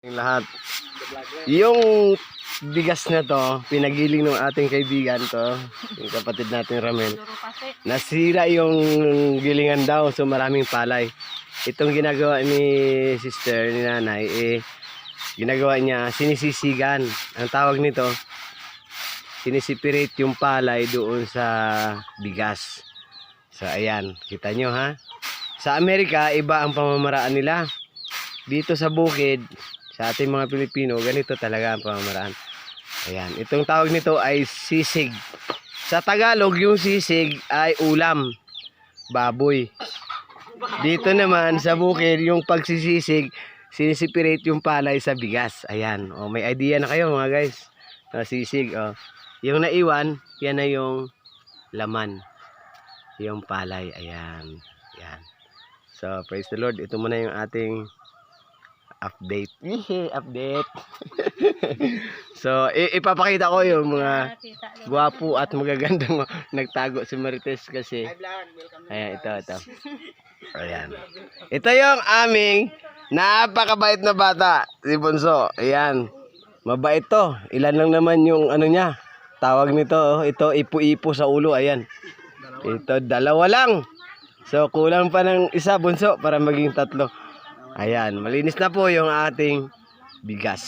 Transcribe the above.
Lahat. Yung bigas na to, pinagiling ng ating kaibigan to, yung kapatid natin Ramel. Nasira yung gilingan daw, so maraming palay. Itong ginagawa ni sister, ni nanay, ginagawa niya, sinisisigan. Ang tawag nito, sinisiperate yung palay doon sa bigas. So ayan, kita nyo ha. Sa Amerika, iba ang pamamaraan nila. Dito sa bukid, sa ating mga Pilipino, ganito talaga ang pamamaraan. Ayan, itong tawag nito ay sisig. Sa Tagalog, yung sisig ay ulam, baboy. Dito naman sa bukid, yung pagsisisig, sinisiperate yung palay sa bigas. Ayan, oh, may idea na kayo mga guys. Sisig, oh. Yung naiwan, yan na yung laman. Yung palay, ayan. Ayan. So, praise the Lord. Ito muna yung ating update. Update. So, ipapakita ko yung mga gwapo at magagandang nagtago si Marites kasi. Ayan, ito. Ayan. Ito yung aming napakabait na bata, si Bunso. Ayan. Mabait to. Ilan lang naman yung ano niya. Tawag nito, oh. Ito, ipo-ipo sa ulo. Ayan. Ito, 2 lang. So, kulang pa ng isa, Bunso, para maging 3. Ayan, malinis na po yung ating bigas.